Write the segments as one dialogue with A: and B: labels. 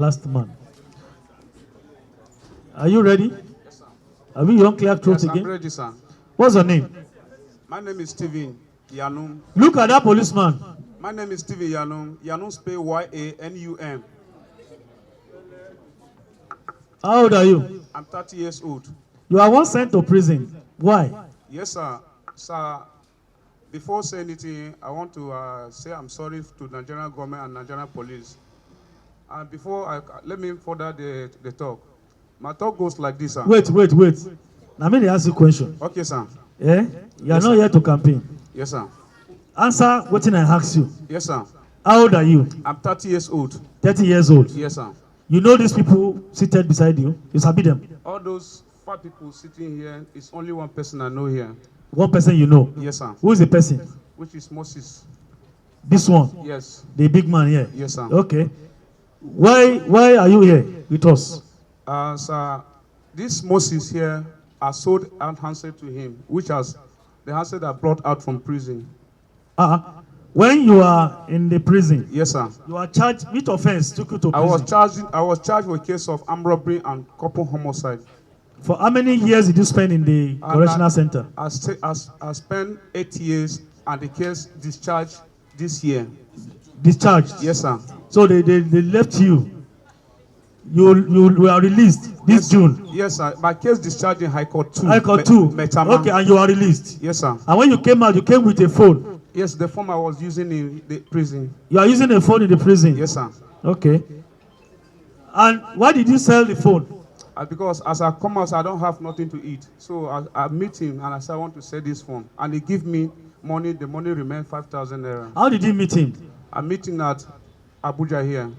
A: last man. Are you ready?
B: Yes, sir.
A: Are we young clear throat
B: Yes,
A: again?
B: I'm ready, sir.
A: What's your name?
B: My name is Steven Yanum.
A: Look at that policeman.
B: My name is Steven Yanum. Yanum spell Y-A-N-U-M.
A: How old are you?
B: I'm 30 years old.
A: You are once sent to prison. Why?
B: Yes, sir. Sir, before saying anything, I want to say I'm sorry to the Nigerian government and Nigerian police. And let me further the talk. My talk goes like this, sir.
A: Wait. Now, me dey ask you a question.
B: Okay, sir.
A: Eh? You are
B: Yes,
A: not
B: sir.
A: here to campaign.
B: Yes, sir.
A: Answer what I ask you.
B: Yes, sir.
A: How old are you?
B: I'm 30 years old.
A: 30 years old.
B: Yes, sir.
A: You know these people seated beside you? You sabi them?
B: All those 5 people sitting here is only one person I know here.
A: One person you know.
B: Yes, sir.
A: Who is the person?
B: Which is Moses.
A: This one.
B: Yes.
A: The big man here.
B: Yes, sir.
A: Okay. Why are you here with us?
B: Sir, this Moses here, I sold an handset to him, which has the handset I brought out from prison.
A: When you are in the prison,
B: Yes, sir.
A: you are charged with offense took you to
B: I
A: prison.
B: was charged with a case of armed robbery and couple homicide.
A: For how many years did you spend in the correctional center?
B: I spent 8 years and the case discharged this year.
A: Discharged.
B: Yes, sir.
A: So they left you. You were released this June.
B: Yes, sir. My case discharged in High Court 2.
A: High Court 2.
B: Metama.
A: Okay, and you are released.
B: Yes, sir.
A: And when you came out, you came with a phone.
B: Yes, the form I was using in the prison.
A: You are using a phone in the prison.
B: Yes, sir.
A: Okay. And why did you sell the phone?
B: Because as I come out, I don't have nothing to eat. So I meet him and I said, I want to sell this phone. And he give me money. The money remained 5,000 naira.
A: How did you meet him?
B: I'm meeting at Abuja here.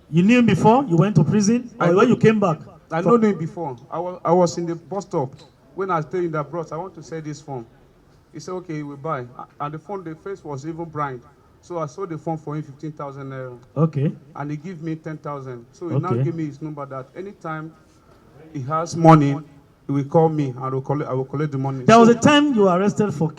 A: You knew him before you went to prison? Or when you came back?
B: I know him before. I was in the bus stop when I stayed in the bus. I want to sell this phone. He said, okay, he will buy. And the phone, the face was even bright. So I sold the phone for him 15,000 naira.
A: Okay.
B: And he give me 10,000. So he
A: Okay.
B: now give me his number that anytime he has money, he will call me and I will collect the money.
A: There was a time you were arrested for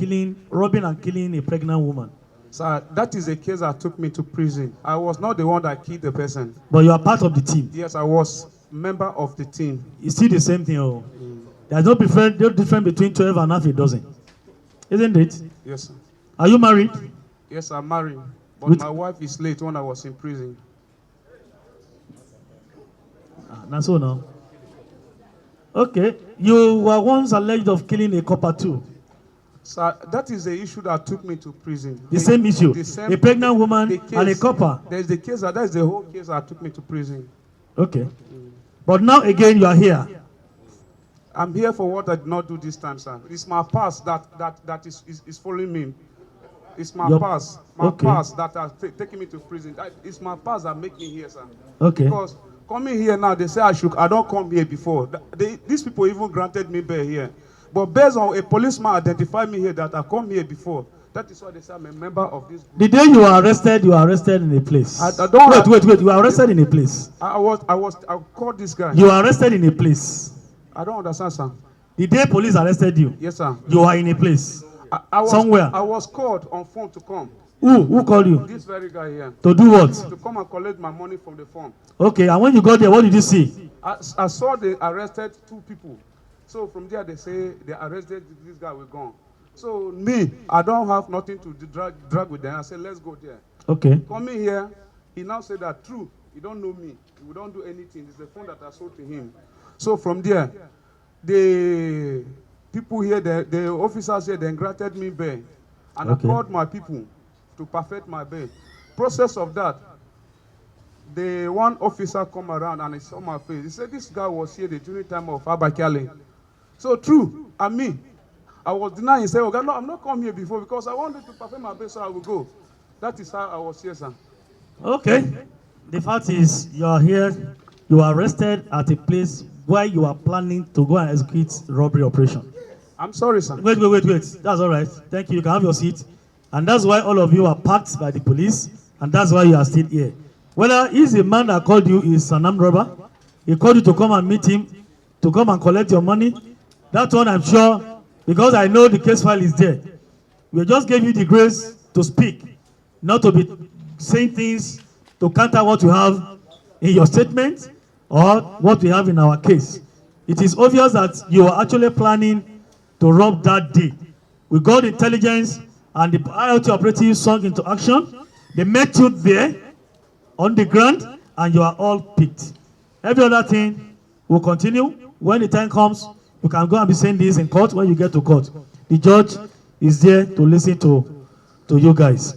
A: robbing and killing a pregnant woman.
B: So that is a case that took me to prison. I was not the one that killed the person.
A: But you are part of the team.
B: Yes, I was member of the team.
A: It's still the same thing. Oh. There's no difference between 12 and half a dozen. Isn't it?
B: Yes, sir.
A: Are you married?
B: Yes, I'm married. But my wife is late when I was in prison.
A: That's all now. Okay. You were once alleged of killing a copper too.
B: So that is the issue that took me to prison.
A: The same issue. A pregnant woman and a copper.
B: There's the case that is the whole case that took me to prison.
A: Okay. But now again you are here.
B: I'm here for what I did not do this time, sir. It's my past that is following me. It's my past. My past that has taken me to prison. It's my past that make me here, sir.
A: Okay.
B: Because coming here now, they say I don't come here before. These people even granted me bail here. But based on a policeman identified me here that I come here before, that is why they say I'm a member of this group.
A: The day you were arrested in a place. Wait. You were arrested in a place.
B: I called this guy.
A: You were arrested in a place.
B: I don't understand, sir.
A: The day police arrested you.
B: Yes, sir.
A: You are in a place.
B: Somewhere. I was called on phone to come.
A: Who called you?
B: This very guy here.
A: To do what?
B: To come and collect my money from the phone.
A: Okay, and when you got there, what did you see?
B: I saw they arrested 2 people. So from there they say they arrested this guy, we're gone. So me, I don't have nothing to drag with them. I said, let's go there.
A: Okay.
B: Coming here, he now said that true, he don't know me. We don't do anything. It's the phone that I sold to him. So from there, the people here, the officers here, they granted me bail. And I called my people to perfect my bail. Process of that, the one officer come around and he saw my face. He said, this guy was here during the time of Abakale. So true, and me, I was denying. He said, okay, no, I'm not come here before because I wanted to perfect my bail so I will go. That is how I was here, sir.
A: Okay. The fact is, you are here, you are arrested at a place where you are planning to go and execute robbery operation.
B: I'm sorry, sir.
A: Wait. That's all right. Thank you. You can have your seat. And that's why all of you are packed by the police, and that's why you are still here. Whether he's a man that called you is an armed robber, he called you to come and meet him, to come and collect your money. That one I'm sure, because I know the case file is there. We just gave you the grace to speak, not to be saying things to counter what you have in your statement or what we have in our case. It is obvious that you are actually planning to rob that day. We got intelligence and the IoT operatives sunk into action. They met you there on the ground and you are all picked. Every other thing will continue. When the time comes, you can go and be saying this in court when you get to court. The judge is there to listen to you guys.